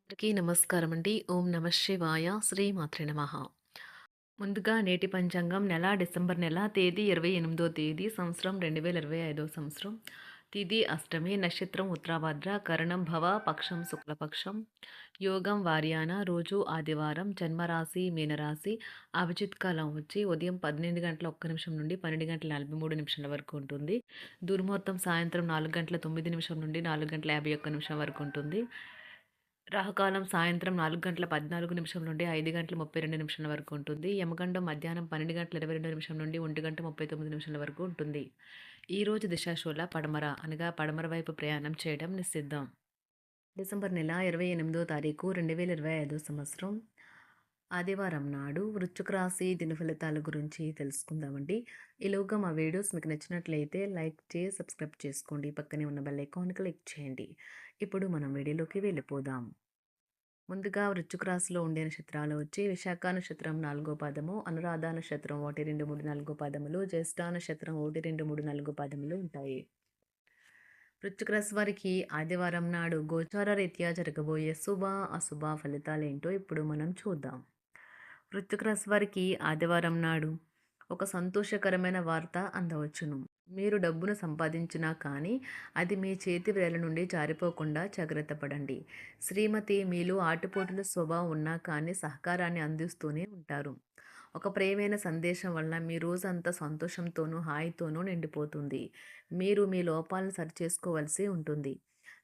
అందరికీ నమస్కారం అండి. ఓం నమ శివాయ. శ్రీమాత్రే నమః. ముందుగా నేటి పంచాంగం నెల డిసెంబర్ నెల తేదీ 28వ తేదీ సంవత్సరం 2025 సంవత్సరం. తిథి అష్టమి, నక్షత్రం ఉత్తరాభాద్ర, కరణం భవ, పక్షం శుక్లపక్షం, యోగం వార్యాన, రోజు ఆదివారం, జన్మరాశి మీనరాశి, అభిజిత్ కాలం వచ్చి ఉదయం 12:01 నుండి 12:43 వరకు ఉంటుంది. దుర్ముహూర్తం సాయంత్రం 4:09 నుండి 4:51 వరకు ఉంటుంది. రాహుకాలం సాయంత్రం 4:14 నుండి 5:32 వరకు ఉంటుంది. యమగండం మధ్యాహ్నం 12:22 నుండి 1:39 వరకు ఉంటుంది. ఈరోజు దిశాశూల పడమర అనగా పడమర వైపు ప్రయాణం చేయడం నిషిద్ధం. డిసెంబర్ నెల 28వ తారీఖు 2025 సంవత్సరం ఆదివారం నాడు వృశ్చిక రాశి దినఫలితాల గురించి తెలుసుకుందామండి. ఈలోగా మా వీడియోస్ మీకు నచ్చినట్లయితే లైక్ చేసి సబ్స్క్రైబ్ చేసుకోండి. పక్కనే ఉన్న బెల్ ఐకాన్ క్లిక్ చేయండి. ఇప్పుడు మనం వీడియోలోకి వెళ్ళిపోదాం. ముందుగా వృశ్చిక రాశిలో ఉండే నక్షత్రాలు వచ్చి విశాఖ నక్షత్రం 4వ పాదము, అనురాధ నక్షత్రం 1, 2, 3, 4 పాదములు, జ్యేష్ఠ నక్షత్రం 1, 2, 3, 4 పాదములు ఉంటాయి. వృశ్చిక రాశి వారికి ఆదివారం నాడు గోచార రీత్యా జరగబోయే శుభ అశుభ ఫలితాలేంటో ఇప్పుడు మనం చూద్దాం. వృశ్చిక రాశి వారికి ఆదివారం నాడు ఒక సంతోషకరమైన వార్త అందవచ్చును. మీరు డబ్బును సంపాదించినా కానీ అది మీ చేతి వేళ్ళ నుండి జారిపోకుండా జాగ్రత్త పడండి. శ్రీమతి మీలో ఆటుపోటుల స్వభావం ఉన్నా కానీ సహకారాన్ని అందిస్తూనే ఉంటారు. ఒక ప్రియమైన సందేశం వల్ల మీ రోజంతా సంతోషంతోనూ హాయితోనూ నిండిపోతుంది. మీరు మీ లోపాలను సరిచేసుకోవలసి ఉంటుంది.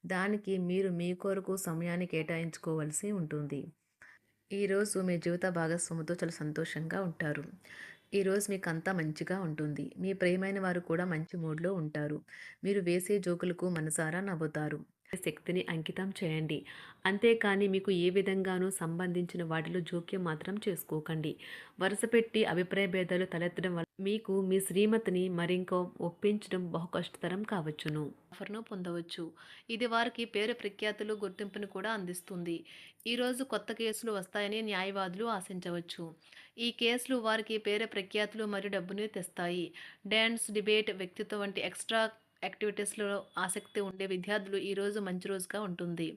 దానికి మీరు మీ కొరకు సమయాన్ని కేటాయించుకోవలసి ఉంటుంది. ఈరోజు మీ జీవిత భాగస్వామితో చాలా సంతోషంగా ఉంటారు. ఈరోజు మీకు అంతా మంచిగా ఉంటుంది. మీ ప్రియమైన వారు కూడా మంచి మూడ్లో ఉంటారు. మీరు వేసే జోకులకు మనసారా నవ్వుతారు. శక్తిని అంకితం చేయండి. అంతేకాని మీకు ఏ విధంగానూ సంబంధించిన వాటిలో జోక్యం మాత్రం చేసుకోకండి. వరుసపెట్టి అభిప్రాయ భేదాలు తలెత్తడం వల్ల మీకు మీ శ్రీమతిని మరింకో ఒప్పించడం బహు కష్టతరం కావచ్చును. ఆఫర్ను పొందవచ్చు. ఇది వారికి పేరు ప్రఖ్యాతులు గుర్తింపును కూడా అందిస్తుంది. ఈరోజు కొత్త కేసులు వస్తాయని న్యాయవాదులు ఆశించవచ్చు. ఈ కేసులు వారికి పేరు ప్రఖ్యాతులు మరియు డబ్బుని తెస్తాయి. డాన్స్, డిబేట్, వ్యక్తిత్వం వంటి ఎక్స్ట్రా యాక్టివిటీస్‌లో ఆసక్తి ఉండే విద్యార్థులు ఈరోజు మంచి రోజుగా ఉంటుంది.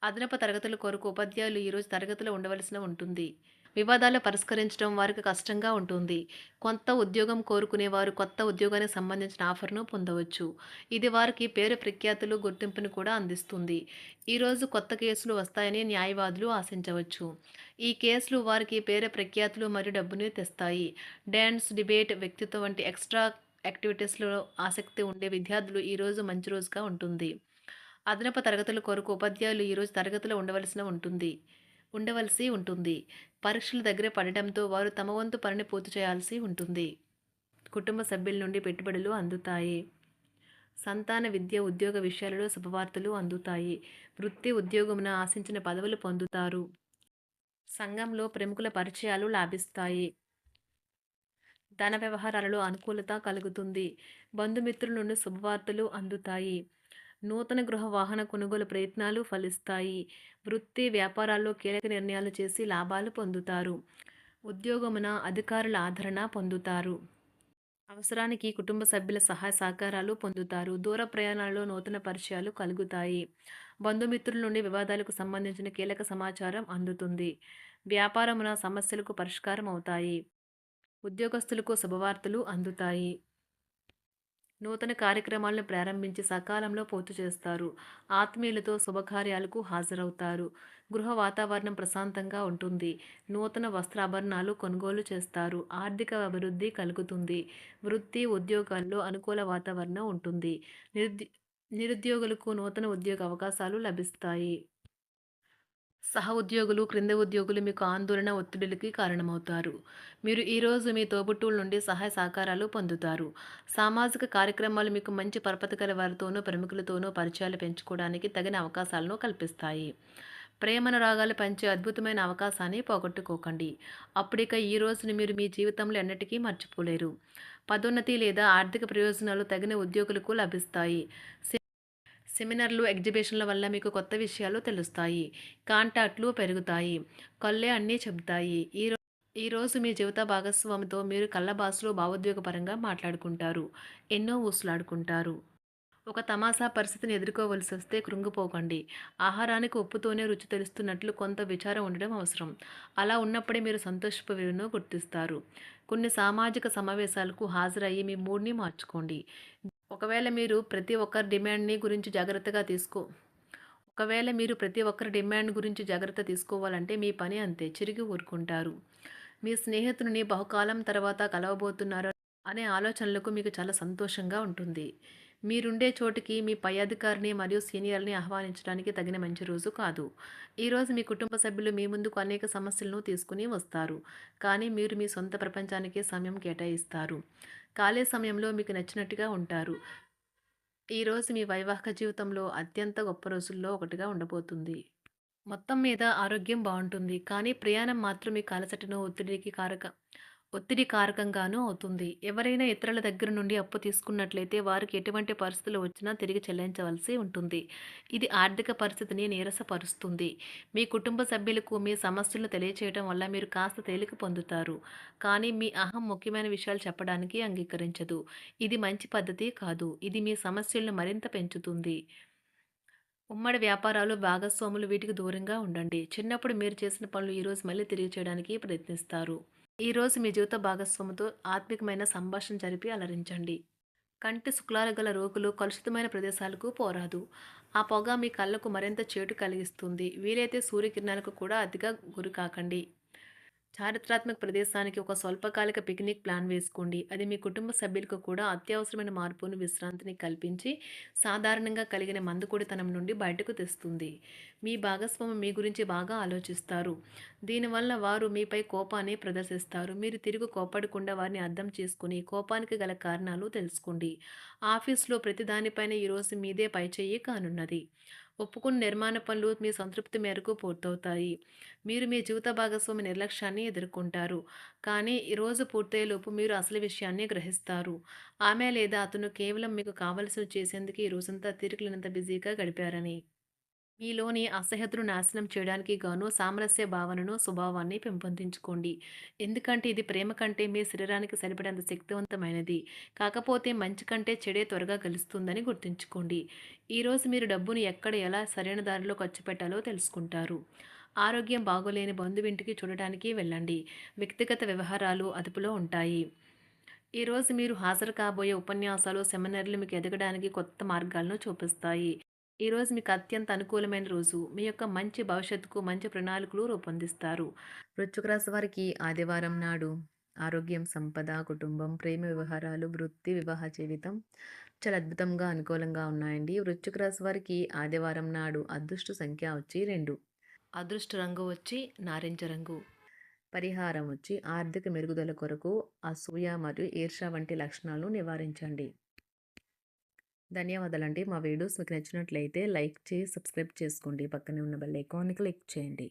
అదనపు తరగతుల కొరకు ఉపాధ్యాయులు ఈరోజు తరగతిలో ఉండవలసిన ఉంటుంది. వివాదాలు పరిష్కరించడం వారికి కష్టంగా ఉంటుంది. కొత్త ఉద్యోగం కోరుకునేవారు కొత్త ఉద్యోగానికి సంబంధించిన ఆఫర్‌ను పొందవచ్చు. ఇది వారికి పేరు ప్రఖ్యాతులు, గుర్తింపును కూడా అందిస్తుంది. ఈరోజు కొత్త కేసులు వస్తాయని న్యాయవాదులు ఆశించవచ్చు. ఈ కేసులు వారికి పేరు ప్రఖ్యాతులు మరియు డబ్బుని తెస్తాయి. డాన్స్, డిబేట్, వ్యక్తిత్వం వంటి ఎక్స్ట్రా యాక్టివిటీస్‌లో ఆసక్తి ఉండే విద్యార్థులు ఈరోజు మంచి రోజుగా ఉంటుంది. అదనపు తరగతుల కొరకు ఉపాధ్యాయులు ఈరోజు తరగతిలో ఉండవలసి ఉంటుంది. పరీక్షలు దగ్గర పడటంతో వారు తమ వంతు పనిని పూర్తి చేయాల్సి ఉంటుంది. కుటుంబ సభ్యుల నుండి పెట్టుబడులు అందుతాయి. సంతాన విద్య, ఉద్యోగ విషయాలలో శుభవార్తలు అందుతాయి. వృత్తి ఉద్యోగమున ఆశించిన పదవులు పొందుతారు. సంఘంలో ప్రముఖుల పరిచయాలు లాభిస్తాయి. ధన వ్యవహారాలలో అనుకూలత కలుగుతుంది. బంధుమిత్రుల నుండి శుభవార్తలు అందుతాయి. నూతన గృహ వాహన కొనుగోలు ప్రయత్నాలు ఫలిస్తాయి. వృత్తి వ్యాపారాల్లో కీలక నిర్ణయాలు చేసి లాభాలు పొందుతారు. ఉద్యోగమున అధికారుల ఆదరణ పొందుతారు. అవసరానికి కుటుంబ సభ్యుల సహాయ సహకారాలు పొందుతారు. దూర ప్రయాణాలలో నూతన పరిచయాలు కలుగుతాయి. బంధుమిత్రుల నుండి వివాదాలకు సంబంధించిన కీలక సమాచారం అందుతుంది. వ్యాపారమున సమస్యలకు పరిష్కారం అవుతాయి. ఉద్యోగస్తులకు శుభవార్తలు అందుతాయి. నూతన కార్యక్రమాలను ప్రారంభించి సకాలంలో పూర్తి చేస్తారు. ఆత్మీయులతో శుభకార్యాలకు హాజరవుతారు. గృహ వాతావరణం ప్రశాంతంగా ఉంటుంది. నూతన వస్త్రాభరణాలు కొనుగోలు చేస్తారు. ఆర్థిక అభివృద్ధి కలుగుతుంది. వృత్తి ఉద్యోగాల్లో అనుకూల వాతావరణం ఉంటుంది. నిరుద్యోగులకు నూతన ఉద్యోగ అవకాశాలు లభిస్తాయి. సహ ఉద్యోగులు, క్రింద ఉద్యోగులు మీకు ఆందోళన, ఒత్తిడిలకి కారణమవుతారు. మీరు ఈరోజు మీ తోబుట్టువుల నుండి సహాయ సహకారాలు పొందుతారు. సామాజిక కార్యక్రమాలు మీకు మంచి పరపతి గల వారితోనూ, ప్రముఖులతోనూ పరిచయాలు పెంచుకోవడానికి తగిన అవకాశాలను కల్పిస్తాయి. ప్రేమానురాగాలు పంచే అద్భుతమైన అవకాశాన్ని పోగొట్టుకోకండి. అప్పుడిక ఈ రోజుని మీరు మీ జీవితంలో ఎన్నటికీ మర్చిపోలేరు. పదోన్నతి లేదా ఆర్థిక ప్రయోజనాలు తగిన ఉద్యోగులకు లభిస్తాయి. సెమినార్లు, ఎగ్జిబిషన్ల వల్ల మీకు కొత్త విషయాలు తెలుస్తాయి. కాంటాక్ట్లు పెరుగుతాయి. కళ్ళే అన్నీ చెబుతాయి. ఈరోజు మీ జీవిత భాగస్వామితో మీరు కళ్ళ భాషలో భావోద్వేగపరంగా మాట్లాడుకుంటారు. ఎన్నో ఊసులాడుకుంటారు. ఒక తమాషా పరిస్థితిని ఎదుర్కోవలసొస్తే కృంగిపోకండి. ఆహారానికి ఉప్పుతోనే రుచి తెలుస్తున్నట్లు కొంత విచారం ఉండడం అవసరం. అలా ఉన్నప్పుడే మీరు సంతోషపు విలువను గుర్తిస్తారు. కొన్ని సామాజిక సమావేశాలకు హాజరయ్యి మీ మూడ్‌ని మార్చుకోండి. ఒకవేళ మీరు ప్రతి ఒక్కరి డిమాండ్‌ని గురించి జాగ్రత్తగా తీసుకో ఒకవేళ మీరు ప్రతి ఒక్కరి డిమాండ్ గురించి జాగ్రత్త తీసుకోవాలంటే మీ పని అంతే. చిరిగి ఊరుకుంటారు. మీ స్నేహితుడిని బహుకాలం తర్వాత కలవబోతున్నారు అనే ఆలోచనలకు మీకు చాలా సంతోషంగా ఉంటుంది. మీరుండే చోటికి మీ పై అధికారిని మరియు సీనియర్‌ని ఆహ్వానించడానికి తగిన మంచి రోజు కాదు. ఈరోజు మీ కుటుంబ సభ్యులు మీ ముందుకు అనేక సమస్యలను తీసుకొని వస్తారు. కానీ మీరు మీ సొంత ప్రపంచానికే సమయం కేటాయిస్తారు. ఖాళీ సమయంలో మీకు నచ్చినట్టుగా ఉంటారు. ఈరోజు మీ వైవాహిక జీవితంలో అత్యంత గొప్ప రోజుల్లో ఒకటిగా ఉండబోతుంది. మొత్తం మీద ఆరోగ్యం బావుంటుంది. కానీ ప్రయాణం మాత్రం మీకు అలసటను, ఒత్తిడి కారకంగానూ అవుతుంది. ఎవరైనా ఇతరుల దగ్గర నుండి అప్పు తీసుకున్నట్లయితే వారికి ఎటువంటి పరిస్థితులు వచ్చినా తిరిగి చెల్లించవలసి ఉంటుంది. ఇది ఆర్థిక పరిస్థితిని నీరసపరుస్తుంది. మీ కుటుంబ సభ్యులకు మీ సమస్యలను తెలియచేయడం వల్ల మీరు కాస్త తేలిక పొందుతారు. కానీ మీ అహం ముఖ్యమైన విషయాలు చెప్పడానికి అంగీకరించదు. ఇది మంచి పద్ధతి కాదు. ఇది మీ సమస్యలను మరింత పెంచుతుంది. ఉమ్మడి వ్యాపారాలు, భాగస్వాములు వీటికి దూరంగా ఉండండి. చిన్నప్పుడు మీరు చేసిన పనులు ఈరోజు మళ్ళీ తిరిగి చేయడానికి ప్రయత్నిస్తారు. ఈరోజు మీ జీవిత భాగస్వామితో ఆత్మికమైన సంభాషణ జరిపి అలరించండి. కంటి శుక్లాలు గల రోగులు కలుషితమైన ప్రదేశాలకు పోరాదు. ఆ పొగ మీ కళ్ళకు మరింత చేటు కలిగిస్తుంది. వీలైతే సూర్యకిరణాలకు కూడా అతిగా గురికాకండి. చారిత్రాత్మక ప్రదేశానికి ఒక స్వల్పకాలిక పిక్నిక్ ప్లాన్ వేసుకోండి. అది మీ కుటుంబ సభ్యులకు కూడా అత్యవసరమైన మార్పును, విశ్రాంతిని కల్పించి సాధారణంగా కలిగిన మందుకొడితనం నుండి బయటకు తెస్తుంది. మీ భాగస్వామి మీ గురించి బాగా ఆలోచిస్తారు. దీనివల్ల వారు మీపై కోపాన్ని ప్రదర్శిస్తారు. మీరు తిరిగి కోపడకుండా వారిని అర్థం చేసుకుని కోపానికి గల కారణాలు తెలుసుకోండి. ఆఫీస్లో ప్రతి దానిపైన ఈరోజు మీదే పైచేయి కానున్నది. ఒప్పుకున్న నిర్మాణ పనులు మీ సంతృప్తి మేరకు పూర్తవుతాయి. మీరు మీ జీవిత భాగస్వామి నిర్లక్ష్యాన్ని ఎదుర్కొంటారు. కానీ ఈ రోజు పూర్తయ్యేలోపు మీరు అసలు విషయాన్ని గ్రహిస్తారు. ఆమె లేదా అతను కేవలం మీకు కావలసినవి చేసేందుకు ఈ రోజంతా తీరికలేనంత బిజీగా గడిపారని. మీలోని అసహ్యతను నాశనం చేయడానికి గాను సామరస్య భావనను, స్వభావాన్ని పెంపొందించుకోండి. ఎందుకంటే ఇది ప్రేమ కంటే మీ శరీరానికి సరిపడేంత శక్తివంతమైనది. కాకపోతే మంచి కంటే చెడే త్వరగా గెలుస్తుందని గుర్తుంచుకోండి. ఈరోజు మీరు డబ్బును ఎక్కడ ఎలా సరైన దారిలో ఖర్చు పెట్టాలో తెలుసుకుంటారు. ఆరోగ్యం బాగోలేని బంధువింటికి చూడటానికి వెళ్ళండి. వ్యక్తిగత వ్యవహారాలు అదుపులో ఉంటాయి. ఈరోజు మీరు హాజరు కాబోయే ఉపన్యాసాలు, సెమినార్లు మీకు ఎదగడానికి కొత్త మార్గాలను చూపిస్తాయి. ఈరోజు మీకు అత్యంత అనుకూలమైన రోజు. మీ యొక్క మంచి భవిష్యత్తుకు మంచి ప్రణాళికలు రూపొందిస్తారు. వృశ్చిక రాశి వారికి ఆదివారం నాడు ఆరోగ్యం, సంపద, కుటుంబం, ప్రేమ వ్యవహారాలు, వృత్తి, వివాహ జీవితం చాలా అద్భుతంగా అనుకూలంగా ఉన్నాయండి. వృశ్చిక రాశి వారికి ఆదివారం నాడు అదృష్ట సంఖ్య వచ్చి 2. అదృష్ట రంగు వచ్చి నారింజ రంగు. పరిహారం వచ్చి ఆర్థిక మెరుగుదల కొరకు అసూయ మరియు ఈర్ష్య వంటి లక్షణాలను నివారించండి. ధన్యవాదాలండి. మా వీడియోస్ మీకు నచ్చినట్లయితే లైక్ చేసి, సబ్స్క్రైబ్ చేసుకోండి. పక్కనే ఉన్న బెల్ ఐకాన్ని క్లిక్ చేయండి.